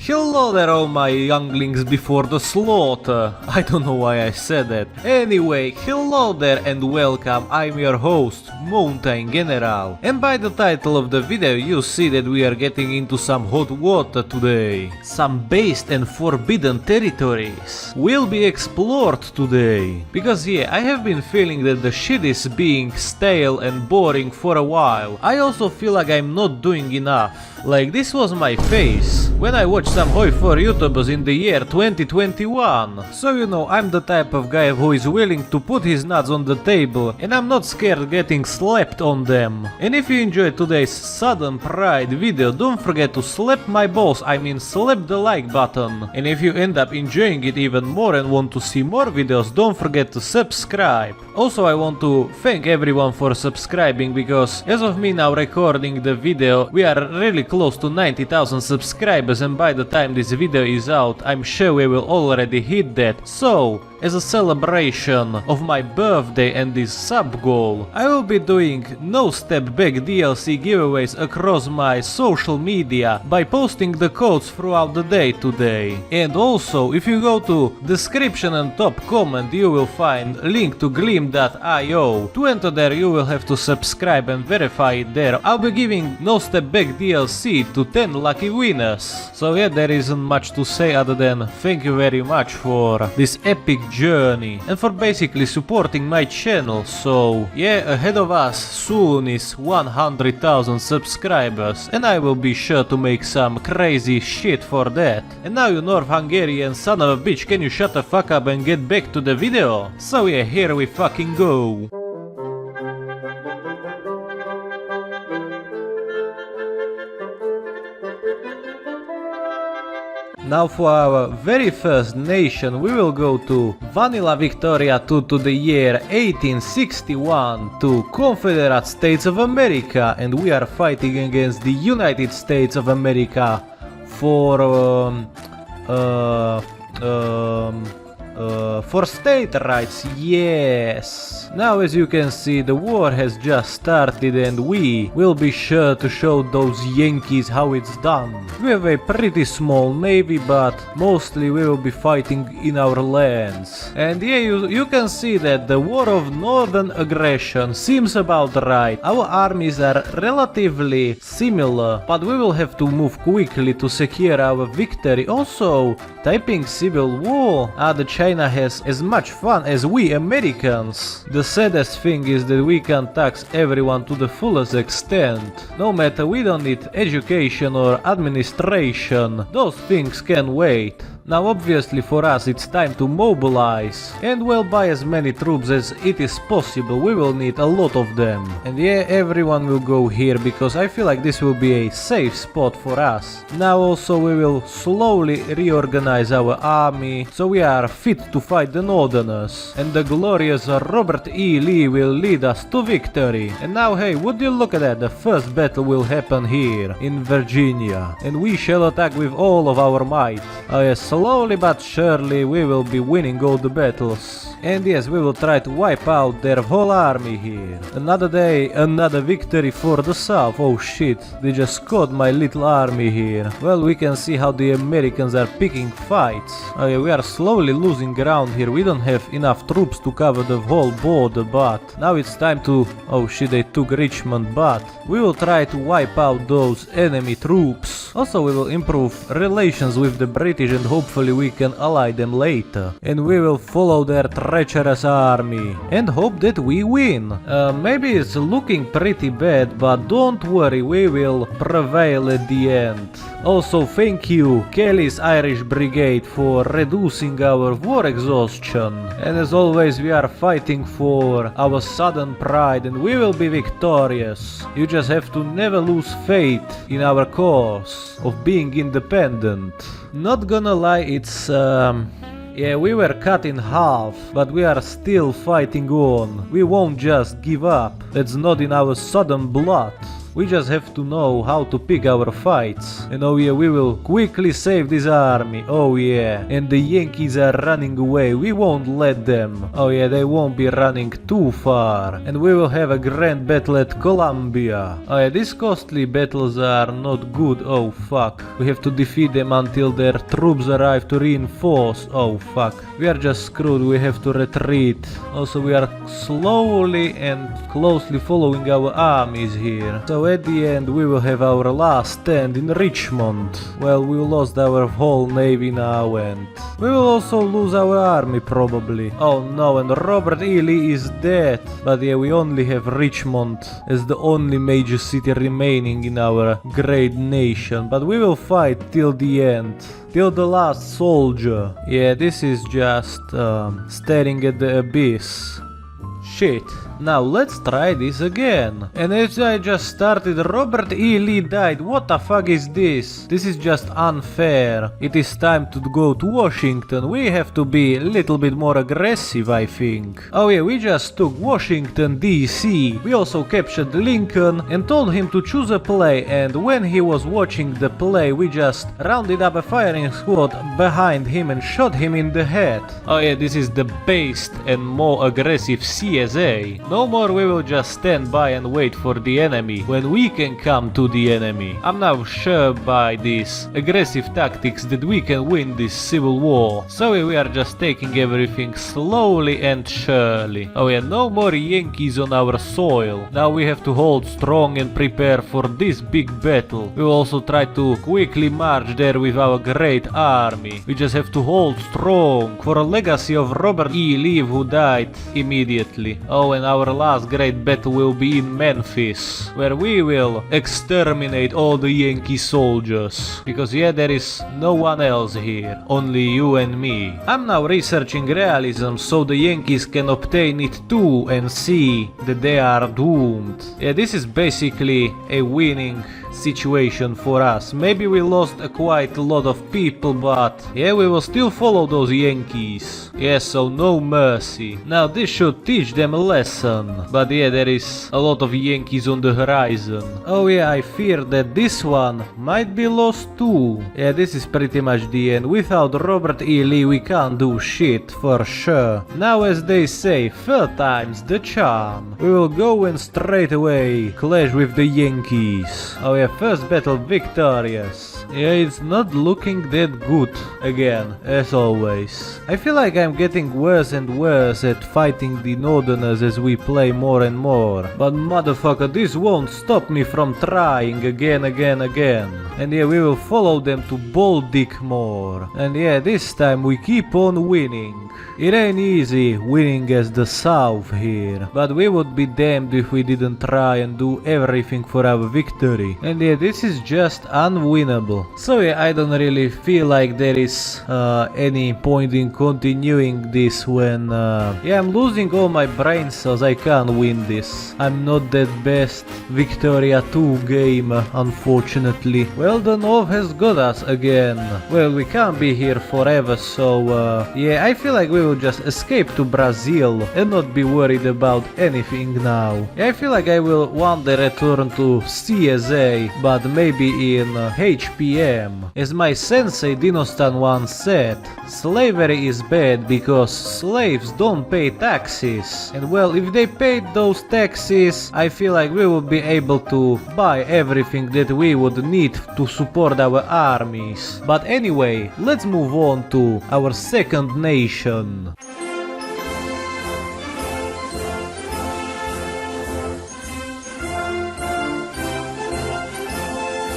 Hello there all my younglings before the slaughter. I don't know why I said that. Anyway, hello there and welcome. I'm your host, Mountain General. And by the title of the video you see that we are getting into some hot water today. Some based and forbidden territories will be explored today. Because yeah, I have been feeling that the shit is being stale and boring for a while. I also feel like I'm not doing enough. Like this was my face when I watched some hoi4 YouTubers in the year 2021. So you know, I'm the type of guy who is willing to put his nuts on the table and I'm not scared getting slapped on them. And if you enjoyed today's sudden pride video, don't forget to slap my balls, I mean slap the like button. And if you end up enjoying it even more and want to see more videos, don't forget to subscribe. Also I want to thank everyone for subscribing because as of me now recording the video, we are really close to 90,000 subscribers, and by the time this video is out, I'm sure we will already hit that. So, as a celebration of my birthday and this sub goal, I will be doing No Step Back DLC giveaways across my social media by posting the codes throughout the day today. And also, if you go to description and top comment, you will find link to 𝐒𝐿.io. To enter there you will have to subscribe and verify it there. I'll be giving No Step Back DLC to 10 lucky winners. So yeah, there isn't much to say other than thank you very much for this epic journey and for basically supporting my channel. So yeah, ahead of us soon is 100,000 subscribers and I will be sure to make some crazy shit for that. And now you North Hungarian son of a bitch, can you shut the fuck up and get back to the video? So yeah, here we fucking go. Now for our very first nation we will go to Vanilla Victoria to the year 1861 to Confederate States of America, and we are fighting against the United States of America for state rights, yes. Now as you can see, the war has just started and we will be sure to show those Yankees how it's done. We have a pretty small navy, but mostly we will be fighting in our lands. And yeah, you can see that the war of northern aggression seems about right. Our armies are relatively similar, but we will have to move quickly to secure our victory. Also, typing civil war, China has as much fun as we Americans. The saddest thing is that we can't tax everyone to the fullest extent. No matter, we don't need education or administration, those things can wait. Now obviously for us it's time to mobilize, and we'll buy as many troops as it is possible, we will need a lot of them. And yeah, everyone will go here because I feel like this will be a safe spot for us. Now also we will slowly reorganize our army, so we are fit to fight the Northerners. And the glorious Robert E. Lee will lead us to victory. And now hey, would you look at that, the first battle will happen here, in Virginia. And we shall attack with all of our might. Oh yes, slowly but surely we will be winning all the battles. And yes, we will try to wipe out their whole army here. Another day, another victory for the South. Oh shit, they just caught my little army here. Well, we can see how the Americans are picking fights. Oh yeah, we are slowly losing ground here. We don't have enough troops to cover the whole border, but now it's time to... Oh shit, they took Richmond, but we will try to wipe out those enemy troops. Also, we will improve relations with the British and hopefully we can ally them later. And we will follow their treacherous army and hope that we win. Maybe it's looking pretty bad, but don't worry, we will prevail at the end. Also thank you Kelly's Irish Brigade for reducing our war exhaustion. And as always we are fighting for our southern pride and we will be victorious. You just have to never lose faith in our cause of being independent. Not gonna lie, it's yeah, we were cut in half, but we are still fighting on. We won't just give up. That's not in our southern blood. We just have to know how to pick our fights. And oh yeah, we will quickly save this army. Oh yeah. And the Yankees are running away. We won't let them. Oh yeah, they won't be running too far. And we will have a grand battle at Columbia. Oh yeah, these costly battles are not good. Oh fuck. We have to defeat them until their troops arrive to reinforce. Oh fuck. We are just screwed. We have to retreat. Also, we are slowly and closely following our armies here. So at the end we will have our last stand in Richmond. Well, we lost our whole navy now and we will also lose our army probably. Oh no, and Robert E. Lee is dead. But yeah, we only have Richmond as the only major city remaining in our great nation. But we will fight till the end. Till the last soldier. Yeah, this is just staring at the abyss. Shit. Now let's try this again. And as I just started, Robert E. Lee died. What the fuck is this? This is just unfair. It is time to go to Washington. We have to be a little bit more aggressive, I think. Oh yeah, we just took Washington DC. We also captured Lincoln and told him to choose a play, and when he was watching the play, we just rounded up a firing squad behind him and shot him in the head. Oh yeah, this is the best and more aggressive CSA. No more we will just stand by and wait for the enemy when we can come to the enemy. I'm now sure by these aggressive tactics that we can win this civil war. So we are just taking everything slowly and surely. Oh yeah, no more Yankees on our soil. Now we have to hold strong and prepare for this big battle. We will also try to quickly march there with our great army. We just have to hold strong for a legacy of Robert E. Lee who died immediately. Oh, and our last great battle will be in Memphis, where we will exterminate all the Yankee soldiers. Because yeah, there is no one else here, only you and me. I'm now researching realism so the Yankees can obtain it too and see that they are doomed. Yeah, this is basically a winning situation for us. Maybe we lost quite a lot of people, but yeah, we will still follow those Yankees. Yeah, so no mercy. Now this should teach them a lesson. But yeah, there is a lot of Yankees on the horizon. Oh yeah, I fear that this one might be lost too. Yeah, this is pretty much the end. Without Robert E. Lee we can't do shit, for sure. Now as they say, third time's the charm. We will go and straight away clash with the Yankees. Oh yeah, first battle victorious. Yeah, it's not looking that good again, as always. I feel like I'm getting worse and worse at fighting the Northerners as we play more and more. But motherfucker, this won't stop me from trying again. And yeah, we will follow them to Baltimore. And yeah, this time we keep on winning. It ain't easy winning as the South here, but we would be damned if we didn't try and do everything for our victory. And yeah, this is just unwinnable. So yeah, I don't really feel like there is any point in continuing this when yeah, I'm losing all my brain cells. I can't win this. I'm not that best Victoria 2 game, unfortunately. Well, the North has got us again. Well, we can't be here forever, so yeah, I feel like we will just escape to Brazil and not be worried about anything now. Yeah, I feel like I will one day return to CSA, but maybe in HPM. As my sensei Dinostan once said, slavery is bad because slaves don't pay taxes. And well, if they paid those taxes, I feel like we would be able to buy everything that we would need to support our armies. But anyway, let's move on to our second nation.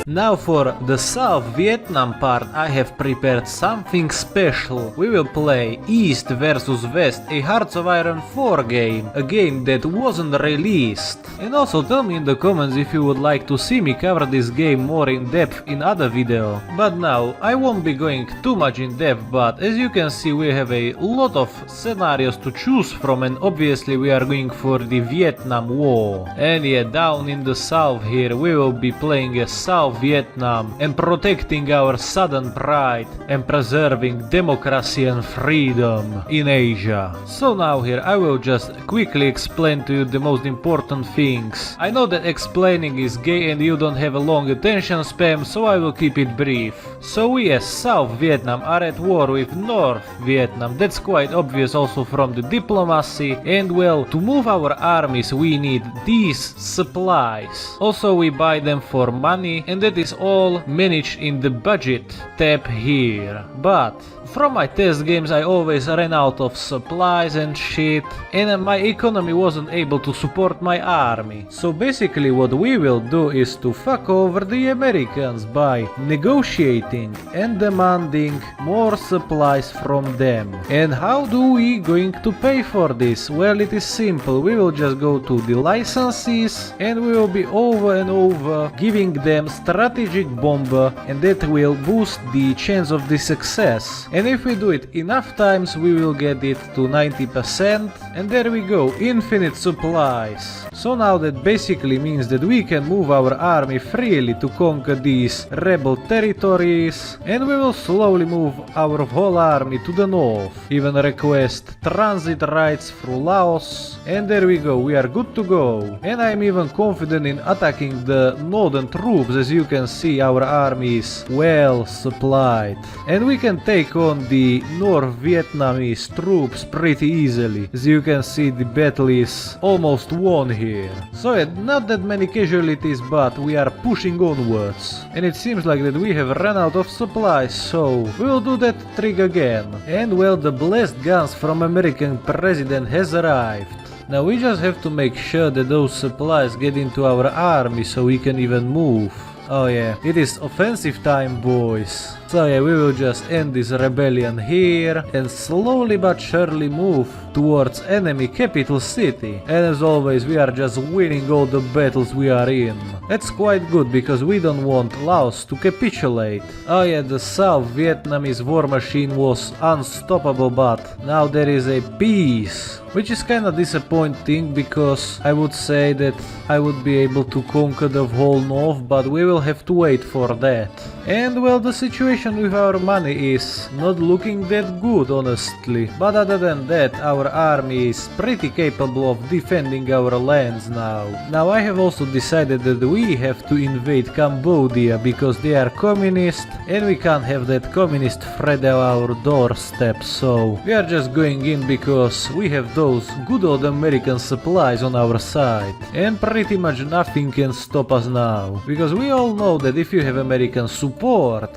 Now for the South Vietnam part, I have prepared something special. We will play East vs West, a Hearts of Iron 4 game, a game that wasn't released. And also tell me in the comments if you would like to see me cover this game more in depth in other video. But now, I won't be going too much in depth, but as you can see we have a lot of scenarios to choose from, and obviously we are going for the Vietnam War. And yeah, down in the south here we will be playing a South Vietnam and protecting our southern pride and preserving democracy and freedom in Asia. So now here I will just quickly explain to you the most important things. I know that explaining is gay and you don't have a long attention span, so I will keep it brief. So we as South Vietnam are at war with North Vietnam. That's quite obvious also from the diplomacy. And well, to move our armies we need these supplies. Also we buy them for money, and that is all managed in the budget tab here. But from my test games I always ran out of supplies and shit, and my economy wasn't able to support my army. So basically what we will do is to fuck over the Americans by negotiating and demanding more supplies from them. And how do we going to pay for this? Well, it is simple. We will just go to the licenses and we will be over and over giving them strategic bomber, and that will boost the chance of the success. And if we do it enough times we will get it to 90%, and there we go, infinite supplies. So now that basically means that we can move our army freely to conquer these rebel territories, and we will slowly move our whole army to the north, even request transit rights through Laos, and there we go, we are good to go. And I'm even confident in attacking the northern troops. As you can see, our army is well supplied, and we can take on the North Vietnamese troops pretty easily. As you can see, the battle is almost won here. So not that many casualties, but we are pushing onwards. And it seems like that we have run out of supplies, so we will do that trick again. And well, the blessed guns from American president has arrived. Now we just have to make sure that those supplies get into our army so we can even move. Oh yeah, it is offensive time, boys. So yeah, we will just end this rebellion here and slowly but surely move towards enemy capital city. And as always, we are just winning all the battles we are in. That's quite good because we don't want Laos to capitulate. Oh yeah, the South Vietnamese war machine was unstoppable, but now there is a peace, which is kinda disappointing because I would say that I would be able to conquer the whole north, but we will have to wait for that. And well, the situation with our money is not looking that good, honestly. But other than that, our army is pretty capable of defending our lands now. Now I have also decided that we have to invade Cambodia because they are communist and we can't have that communist threat at our doorstep. So we are just going in because we have those good old American supplies on our side. And pretty much nothing can stop us now. Because we all know that if you have American support,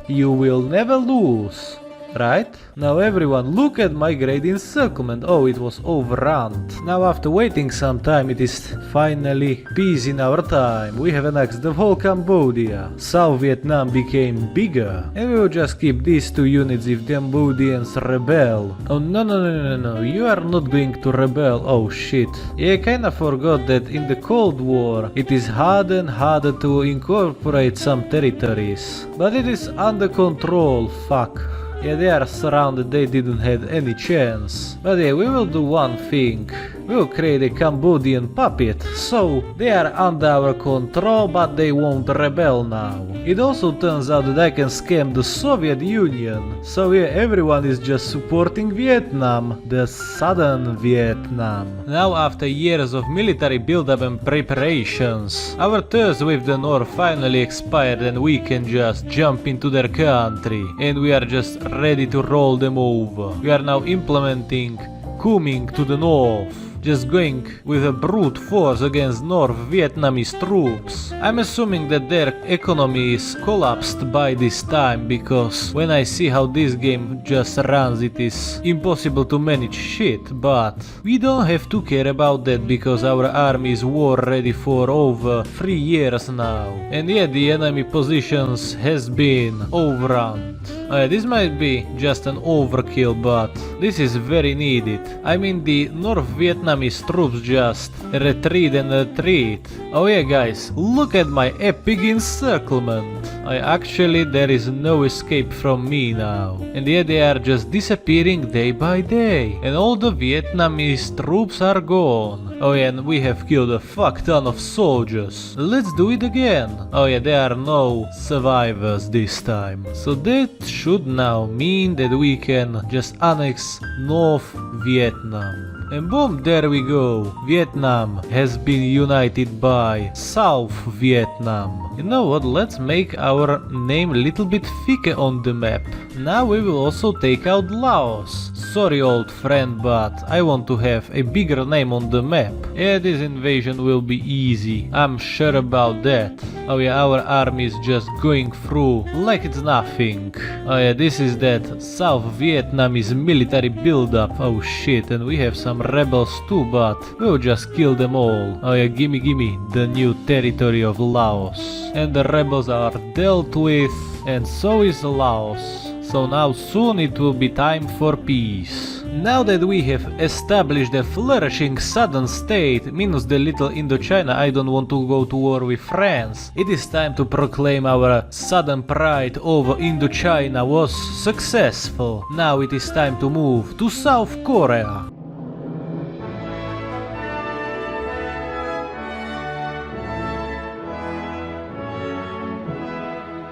you will never lose. Right? Now everyone, look at my great encirclement. Oh, it was overrun. Now after waiting some time, it is finally peace in our time. We have annexed the whole Cambodia. South Vietnam became bigger. And we will just keep these two units if the Cambodians rebel. Oh no, you are not going to rebel. Oh shit. Yeah, I kinda forgot that in the Cold War it is harder and harder to incorporate some territories. But it is under control, fuck. Yeah, they are surrounded, they didn't have any chance. But yeah, we will do one thing. We will create a Cambodian puppet, so they are under our control, but they won't rebel now. It also turns out that I can scam the Soviet Union. So yeah, everyone is just supporting Vietnam, the southern Vietnam. Now after years of military build-up and preparations, our terms with the North finally expired and we can just jump into their country. And we are just ready to roll them over. We are now implementing coming to the north. Just going with a brute force against North Vietnamese troops. I'm assuming that their economy is collapsed by this time, because when I see how this game just runs, it is impossible to manage shit. But we don't have to care about that because our army is war ready for over 3 years now. And yet the enemy positions has been overrun. This might be just an overkill, but this is very needed. I mean, the North Vietnamese troops just retreat and retreat. Oh yeah guys, look at my epic encirclement. Actually there is no escape from me now. And yet they are just disappearing day by day. And all the Vietnamese troops are gone. Oh yeah, and we have killed a fuck ton of soldiers. Let's do it again. Oh yeah, there are no survivors this time. So that should now mean that we can just annex North Vietnam. And boom, there we go. Vietnam has been united by South Vietnam. You know what, let's make our name a little bit thicker on the map. Now we will also take out Laos. Sorry old friend, but I want to have a bigger name on the map. Yeah, this invasion will be easy. I'm sure about that. Oh yeah, our army is just going through like it's nothing. Oh yeah, this is that South Vietnamese military build-up. Oh shit, and we have some rebels too, but we'll just kill them all. Oh yeah, gimme the new territory of Laos. And the rebels are dealt with, and so is Laos. So now soon it will be time for peace. Now that we have established a flourishing southern state, minus the little Indochina, I don't want to go to war with France. It is time to proclaim our southern pride over Indochina was successful. Now it is time to move to South Korea.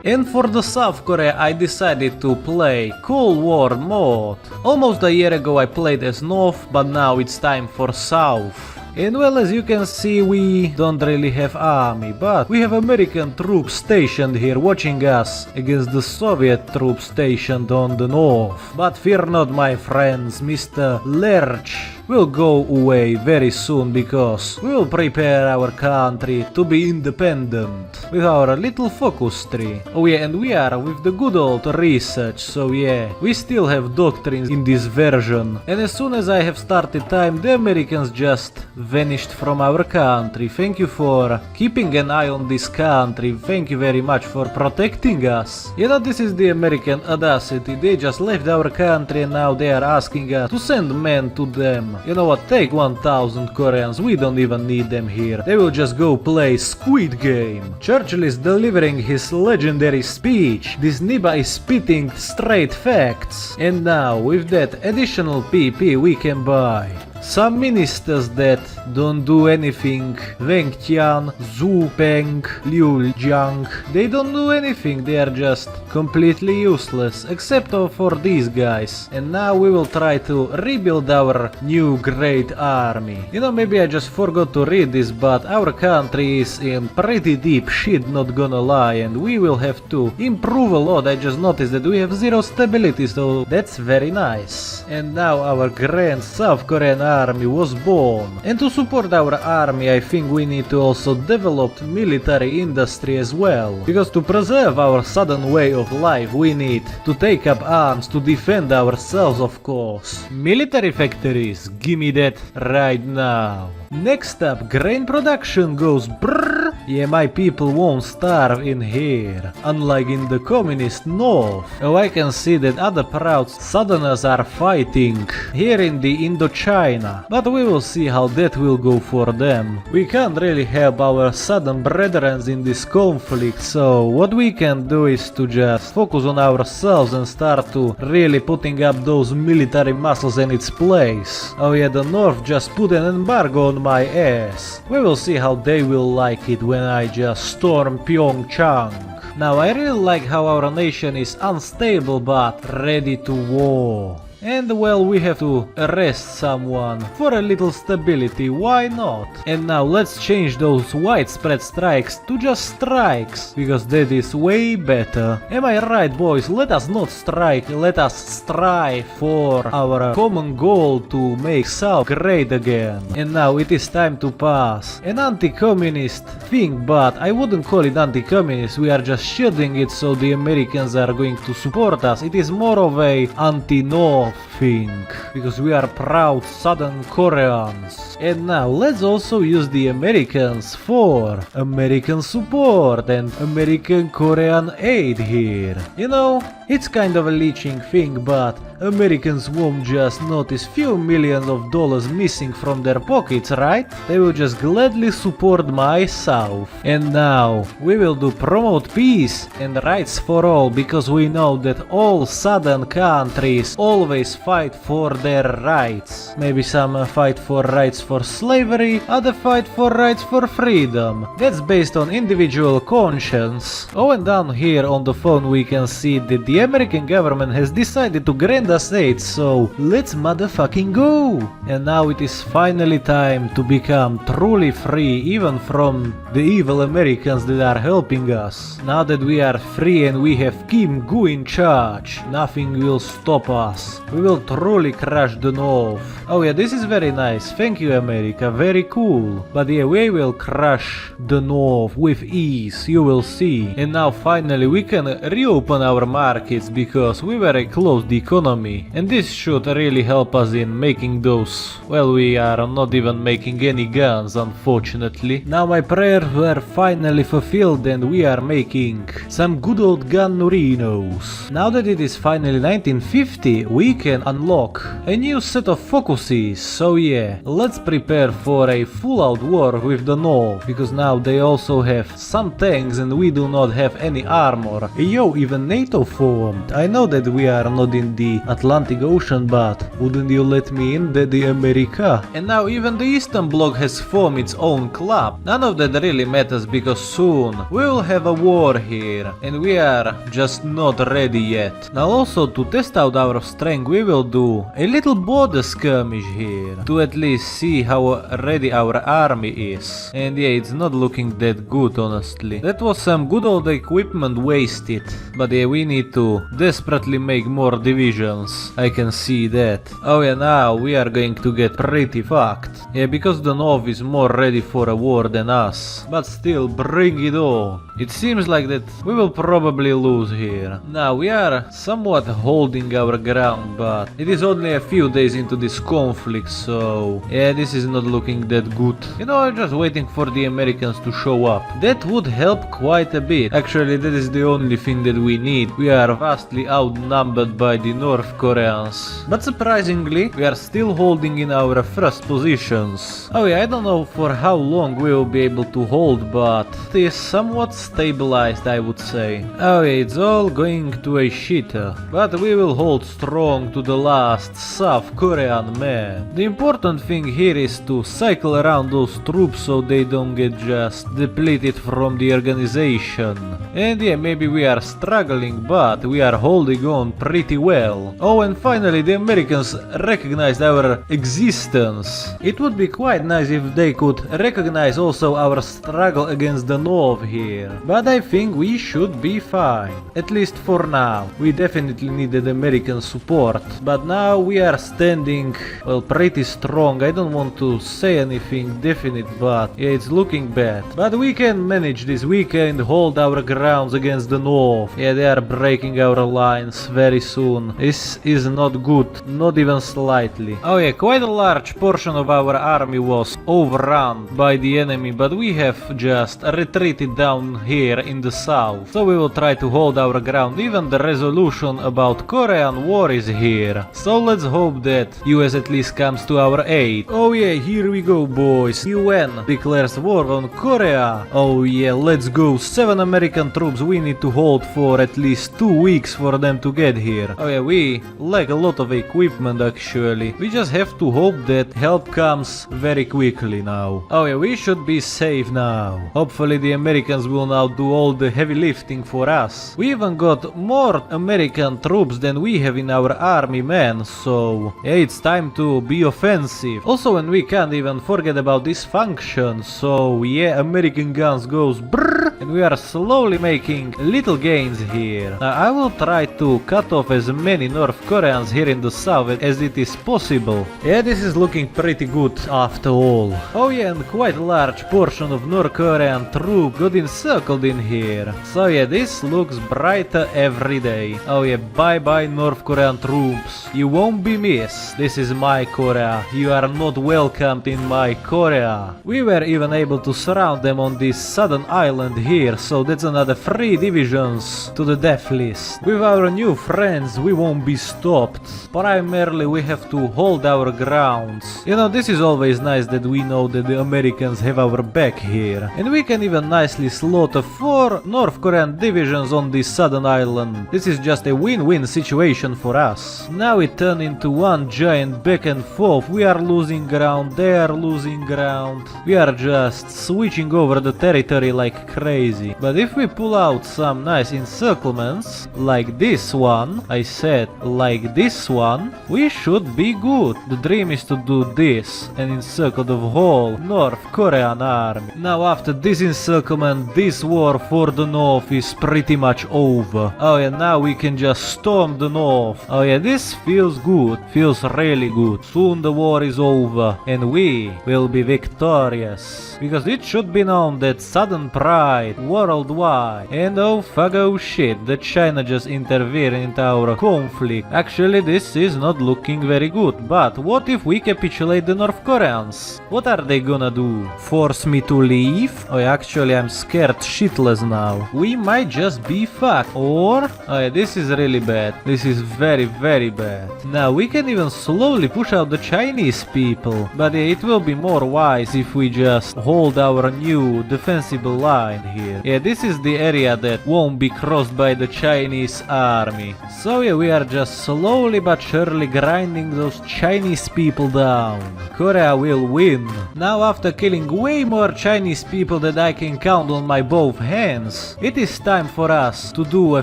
And for the South Korea I decided to play Cold War mode. Almost a year ago I played as North, but now it's time for South. And well, as you can see, we don't really have army, but we have American troops stationed here watching us against the Soviet troops stationed on the north. But fear not, my friends, Mr. Lerch will go away very soon, because we will prepare our country to be independent with our little focus tree. Oh yeah, and we are with the good old research, so yeah, we still have doctrines in this version. And as soon as I have started time, the Americans just vanished from our country. Thank you for keeping an eye on this country. Thank you very much for protecting us. You know, this is the American audacity. They just left our country and now they are asking us to send men to them. You know what, take 1000 Koreans, we don't even need them here. They will just go play Squid Game. Churchill is delivering his legendary speech. This Niba is spitting straight facts. And now, with that additional PP we can buy some ministers that don't do anything. Wang Tian, Zhu Peng, Liu Jiang, they don't do anything, they are just completely useless, except for these guys. And now we will try to rebuild our new great army. You know, maybe I just forgot to read this, but our country is in pretty deep shit, not gonna lie, and we will have to improve a lot. I just noticed that we have zero stability, so that's very nice. And now our grand South Korean army was born. And to support our army, I think we need to also develop military industry as well. Because to preserve our southern way of life, we need to take up arms to defend ourselves, of course. Military factories, gimme that right now. Next up, grain production goes brrrr. Yeah, my people won't starve in here, unlike in the communist north. Oh, I can see that other proud southerners are fighting here in the Indochina, but we will see how that will go for them. We can't really help our southern brethren in this conflict, so what we can do is to just focus on ourselves and start to really putting up those military muscles in its place. Oh yeah, the north just put an embargo on my ass. We will see how they will like it when I just storm Pyeongchang. Now I really like how our nation is unstable but ready to war. And well, we have to arrest someone for a little stability, why not? And now let's change those widespread strikes to just strikes, because that is way better. Am I right, boys? Let us not strike, let us strive for our common goal to make South great again. And now it is time to pass an anti-communist thing, but I wouldn't call it anti-communist, we are just shielding it so the Americans are going to support us. It is more of a anti-North thing, because we are proud Southern Koreans. And now let's also use the Americans for American support and American Korean aid here. You know, it's kind of a leeching thing, but Americans won't just notice few millions of dollars missing from their pockets, right? They will just gladly support my South. And now we will do promote peace and rights for all, because we know that all southern countries always fight for their rights. Maybe some fight for rights for slavery, other fight for rights for freedom. That's based on individual conscience. Oh, and down here on the phone we can see that the American government has decided to grant us aid, so let's motherfucking go! And now it is finally time to become truly free even from the evil Americans that are helping us. Now that we are free and we have Kim Gu in charge, nothing will stop us. We will truly crush the North. Oh yeah, this is very nice. Thank you, America. Very cool. But yeah, we will crush the North with ease, you will see. And now finally we can reopen our markets because we were a closed economy. And this should really help us in making those... Well, we are not even making any guns, unfortunately. Now my prayers were finally fulfilled and we are making some good old gun Norinos. Now that it is finally 1950, we can unlock a new set of focuses. So yeah, let's prepare for a full-out war with the North, because now they also have some tanks and we do not have any armor. Yo, even NATO formed. I know that we are not in the Atlantic Ocean, but wouldn't you let me in, Daddy America? And now even the Eastern Bloc has formed its own club. None of that really matters because soon we will have a war here and we are just not ready yet. Now also to test out our strength we will do a little border skirmish here to at least see how ready our army is. And yeah, it's not looking that good, honestly. That was some good old equipment wasted. But yeah, we need to desperately make more divisions. I can see that. Oh yeah, now we are going to get pretty fucked. Yeah, because the North is more ready for a war than us. But still, bring it on. It seems like that we will probably lose here. Now we are somewhat holding our ground, but it is only a few days into this conflict, so yeah, this is not looking that good. You know, I'm just waiting for the Americans to show up. That would help quite a bit. Actually, that is the only thing that we need. We are vastly outnumbered by the North Koreans. But surprisingly, we are still holding in our first positions. Oh yeah, I don't know for how long we will be able to hold, but it is somewhat stabilized, I would say. Oh yeah, it's all going to a shitter. But we will hold strong to the last South Korean man. The important thing here is to cycle around those troops so they don't get just depleted from the organization. And yeah, maybe we are struggling, but we are holding on pretty well. Oh, and finally the Americans recognized our existence. It would be quite nice if they could recognize also our struggle against the North here. But I think we should be fine. At least for now. We definitely needed American support. But now we are standing, well, pretty strong. I don't want to say anything definite, but yeah, it's looking bad. But we can manage this. We can hold our grounds against the North. Yeah, they are breaking our lines very soon. This is not good, not even slightly. Oh yeah, quite a large portion of our army was overrun by the enemy, but we have just retreated down here in the south. So we will try to hold our ground. Even the resolution about Korean war is here. So let's hope that US at least comes to our aid. Oh yeah, here we go, boys. UN declares war on Korea. Oh yeah, let's go. 7 American troops we need to hold for at least 2 weeks for them to get here. Oh yeah, we lack a lot of equipment actually. We just have to hope that help comes very quickly now. Oh yeah, we should be safe now. Hopefully the Americans will now do all the heavy lifting for us. We even got more American troops than we have in our army, man, so yeah, it's time to be offensive. Also, and we can't even forget about this function, so yeah, American guns goes brrr, and we are slowly making little gains here. Now I will try to cut off as many North Koreans here in the south as it is possible. Yeah, this is looking pretty good after all. Oh yeah, and quite a large portion of North Korean troops got encircled in here. So yeah, this looks brighter every day. Oh yeah, bye bye North Korean troops. You won't be missed. This is my Korea. You are not welcomed in my Korea. We were even able to surround them on this southern island here, so that's another 3 divisions to the death list. With our new friends we won't be stopped. Primarily we have to hold our grounds. You know, this is always nice that we know that the Americans have our back here. And we can even nicely slaughter 4 North Korean divisions on this southern island. This is just a win-win situation for us. Now it turned into one giant back and forth. We are losing ground, they are losing ground. We are just switching over the territory like crazy. But if we pull out some nice encirclements, like this one, I said like this one, we should be good. The dream is to do this and encircle the whole North Korean army. Now after this encirclement, this war for the north is pretty much over. Oh yeah, now we can just storm the north. Oh yeah, this feels good, feels really good. Soon the war is over and we will be victorious. Because it should be known that Southern Pride worldwide. And oh fuck, oh shit, that China just interfered into our conflict. Actually this is not looking very good. But what if we capitulate the North Koreans? What are they gonna do? Force me to leave? Oh yeah, actually I'm scared shitless now. We might just be fucked. Or, oh yeah, this is really bad. This is very bad. Now we can even slowly push out the Chinese people. But yeah, it will be more wise if we just hold our new defensible line here. Yeah, this is the area that won't be crossed by the Chinese army. So yeah, we are just slowly but surely grinding those Chinese people down. Korea will win. Now after killing way more Chinese people than I can count on my both hands, it is time for us to do a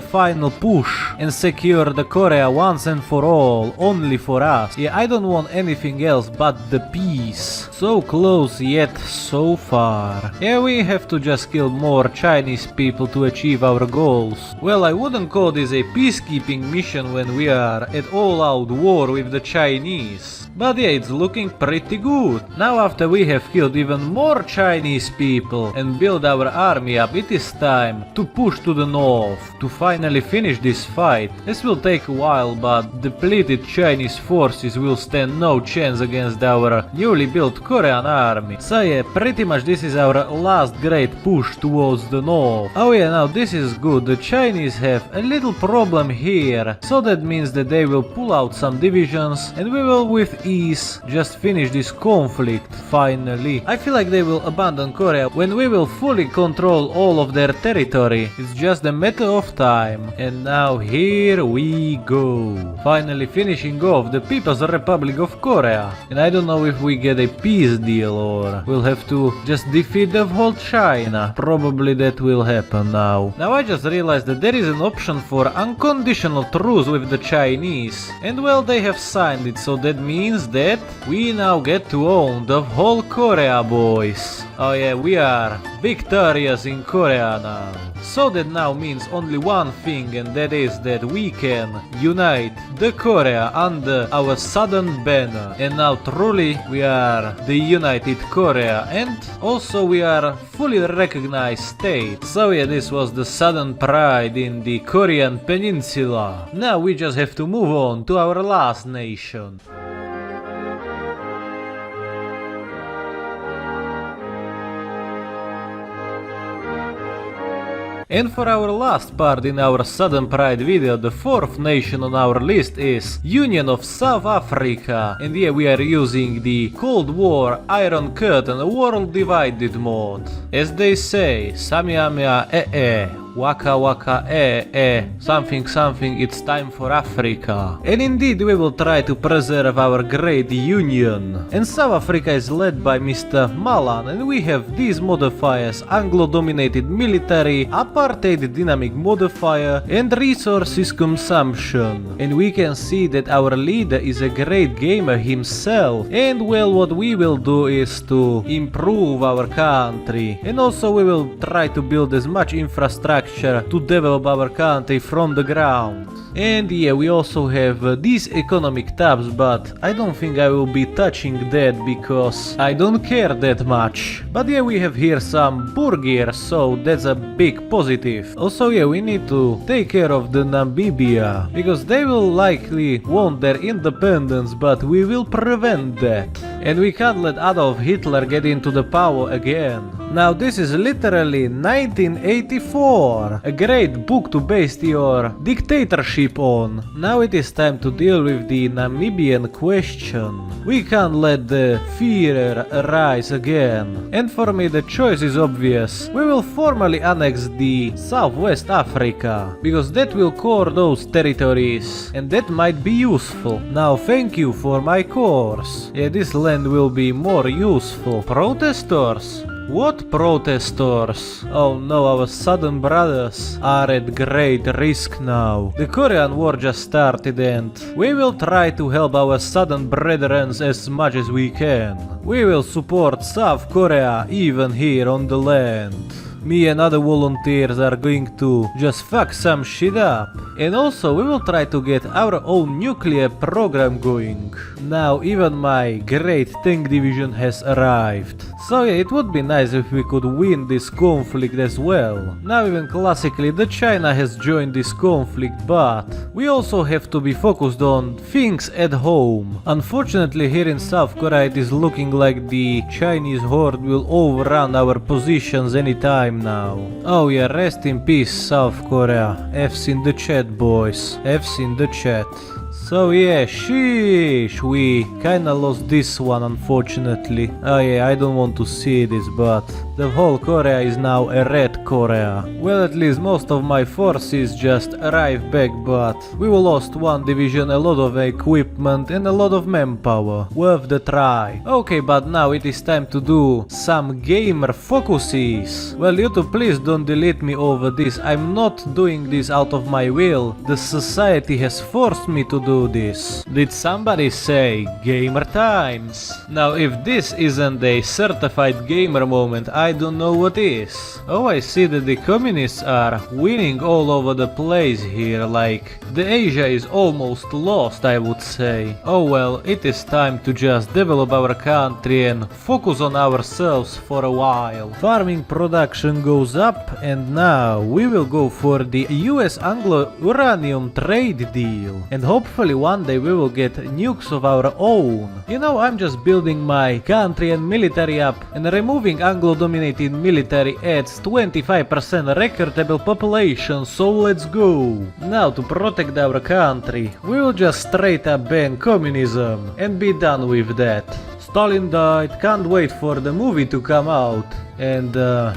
final push and secure the Korea once and for all, only for us. Yeah, I don't want anything else but the peace. So close yet so far. Yeah, we have to just kill more Chinese people to achieve our goals. Well, I wouldn't call this a peacekeeping mission when we are at all-out war with the Chinese. But yeah, it's looking pretty good. Now after we have killed even more Chinese people and build our army up, it is time to push to the north to finally finish this fight. This will take a while, but depleted Chinese forces will stand no chance against our newly built Korean army. So yeah, pretty much this is our last great push towards the north. Oh yeah, now this is good. The Chinese have a little problem here, so that means that they will pull out some divisions and we will with ease just finish this conflict finally. I feel like they will abandon Korea when we will fully control all of their territory. It's just a matter of time. And now here we go. Finally finishing off the People's Republic of Korea. And I don't know if we get a peace deal or we'll have to just defeat the whole China. Probably that will happen now. Now I just realized that there is an option for unconditional truce with the Chinese. And well, they have signed it, so that means that we now get to own the whole Korea, boys. Oh yeah, we are victorious in Korea now. So that now means only one thing, and that is that we can unite the Korea under our southern banner. And now truly we are the United Korea, and also we are fully recognized state. So yeah, this was the Southern Pride in the Korean Peninsula. Now we just have to move on to our last nation. And for our last part in our Southern Pride video, the fourth nation on our list is Union of South Africa. And yeah, we are using the Cold War Iron Curtain World Divided mode. As they say, Samyamya Waka waka something something, it's time for Africa. And indeed we will try to preserve our great union. And South Africa is led by Mr. Malan, and we have these modifiers: Anglo-dominated military, apartheid dynamic modifier, and resources consumption. And we can see that our leader is a great gamer himself. And well, what we will do is to improve our country. And also we will try to build as much infrastructure to develop our country from the ground. And yeah, we also have these economic tabs, but I don't think I will be touching that because I don't care that much. But yeah, we have here some burgers, so that's a big positive. Also yeah, we need to take care of the Namibia, because they will likely want their independence, but we will prevent that. and we can't let Adolf Hitler get into the power again. Now this is literally 1984, a great book to base your dictatorship on. Now it is time to deal with the Namibian question. We can't let the Führer rise again. And for me the choice is obvious. We will formally annex the Southwest Africa, because that will core those territories, and that might be useful. Now thank you for my course. Yeah, this land will be more useful. Protesters? What protesters? Oh no, our southern brothers are at great risk now. The Korean War just started and we will try to help our southern brethren as much as we can. We will support South Korea even here on the land. Me and other volunteers are going to just fuck some shit up. And also we will try to get our own nuclear program going. Now even my great tank division has arrived. So yeah, it would be nice if we could win this conflict as well. Now even classically the China has joined this conflict, but we also have to be focused on things at home. Unfortunately here in South Korea it is looking like the Chinese horde will overrun our positions anytime now. Oh yeah, rest in peace South Korea. F's in the chat boys, F's in the chat. So yeah, sheesh, we kinda lost this one unfortunately. Oh yeah, I don't want to see this, but the whole Korea is now a red Korea. Well, at least most of my forces just arrived back, but we lost one division, a lot of equipment and a lot of manpower. Worth the try. Okay, but now it is time to do some gamer focuses. Well, YouTube, please don't delete me over this. I'm not doing this out of my will. The society has forced me to do this. Did somebody say gamer times? Now if this isn't a certified gamer moment, I don't know what is. Oh, I see that the communists are winning all over the place here, like the Asia is almost lost, I would say. Oh well, it is time to just develop our country and focus on ourselves for a while. Farming production goes up, and now we will go for the US Anglo uranium trade deal, and hopefully one day we will get nukes of our own. You know, I'm just building my country and military up, and removing Anglo-dominated military adds 25% recruitable population, so let's go. Now to protect our country, we will just straight up ban communism and be done with that. Stalin died, can't wait for the movie to come out. And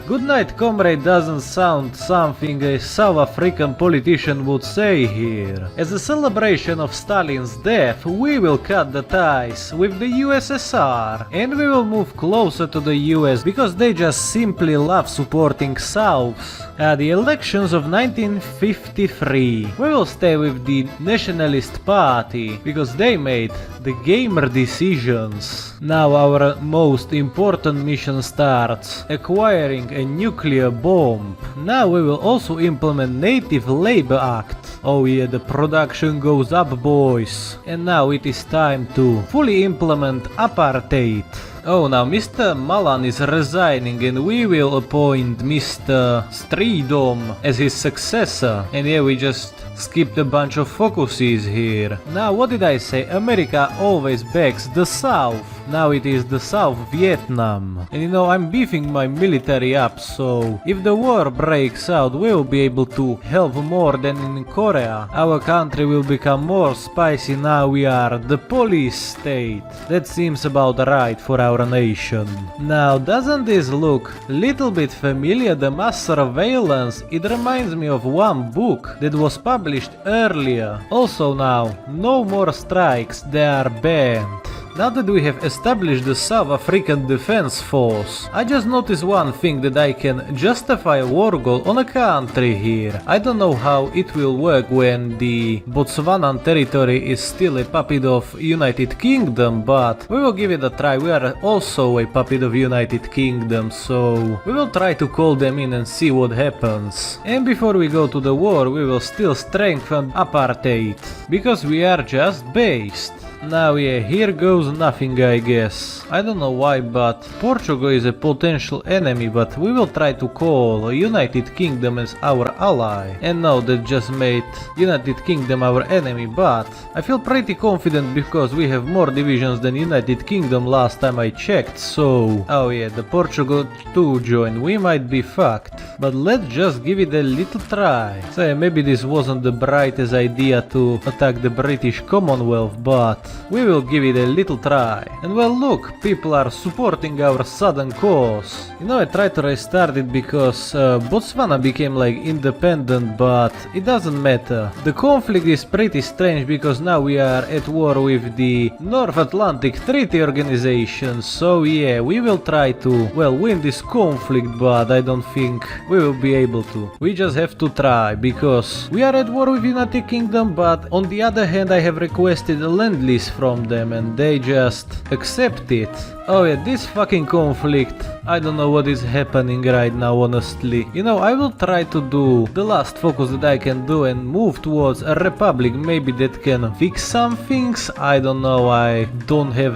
good night comrade doesn't sound something a South African politician would say here. As a celebration of Stalin's death, we will cut the ties with the USSR and we will move closer to the US because they just simply love supporting Souths. At the elections of 1953, we will stay with the Nationalist Party because they made the gamer decisions. Now our most important mission starts. Acquiring a nuclear bomb. Now we will also implement Native Labor Act. Oh yeah, the production goes up, boys. And now it is time to fully implement apartheid. Oh, now Mr. Malan is resigning and we will appoint Mr. Stridom as his successor. And yeah, we just skipped a bunch of focuses here. Now what did I say? America always backs the South. Now it is the South Vietnam. And you know, I'm beefing my military up, so if the war breaks out, we will be able to help more than in Korea. Our country will become more spicy. Now we are the police state. That seems about right for our nation. Now doesn't this look little bit familiar? The mass surveillance, it reminds me of one book that was published earlier. Also now, no more strikes, they are banned. Now that we have established the South African Defense Force, I just noticed one thing, that I can justify a war goal on a country here. I don't know how it will work when the Botswanan territory is still a puppet of United Kingdom, but we will give it a try. We are also a puppet of United Kingdom, so we will try to call them in and see what happens. And before we go to the war, we will still strengthen apartheid, because we are just based. Now yeah, here goes lose nothing, I guess. I don't know why, but Portugal is a potential enemy, but we will try to call United Kingdom as our ally. And no, that just made United Kingdom our enemy, but I feel pretty confident because we have more divisions than United Kingdom last time I checked, so... Oh yeah, the Portugal too joined, we might be fucked. But let's just give it a little try. So yeah, maybe this wasn't the brightest idea to attack the British Commonwealth, but we will give it a little try. And well, look, people are supporting our southern cause. You know, I tried to restart it because Botswana became like independent, but it doesn't matter. The conflict is pretty strange because now we are at war with the North Atlantic Treaty Organization, so yeah, we will try to, well, win this conflict, but I don't think we will be able to. We just have to try, because we are at war with United Kingdom, but on the other hand I have requested a land lease from them and they just accept it. Oh yeah, this fucking conflict. I don't know what is happening right now, honestly. You know, I will try to do the last focus that I can do and move towards a republic. Maybe that can fix some things. I don't know, I don't have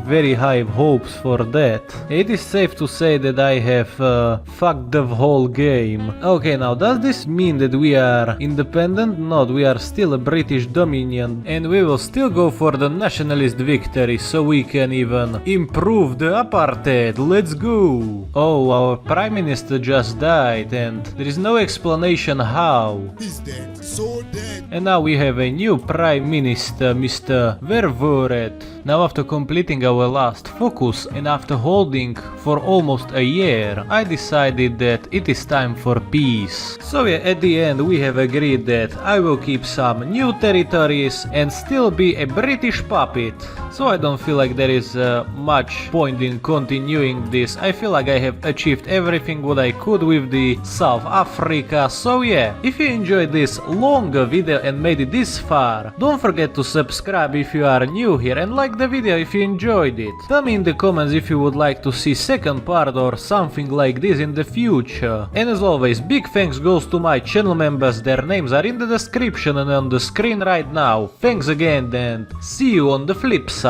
very high hopes for that. It is safe to say that I have fucked the whole game. Okay, now does this mean that we are independent? No, we are still a British Dominion and we will still go for the nationalist victory so we can even improve the apartheid. Let's go! Oh, our prime minister just died and there is no explanation how. He's dead, so dead. And now we have a new prime minister, Mr. Verwoerd. Now after completing our last focus and after holding for almost a year, I decided that it is time for peace. So yeah, at the end we have agreed that I will keep some new territories and still be a British puppet. So I don't feel like there is much point in continuing this. I feel like I have achieved everything what I could with the South Africa. So yeah, if you enjoyed this longer video and made it this far, don't forget to subscribe if you are new here and like the video if you enjoyed it. Tell me in the comments if you would like to see second part or something like this in the future. And as always, big thanks goes to my channel members, their names are in the description and on the screen right now. Thanks again and see you on the flip side.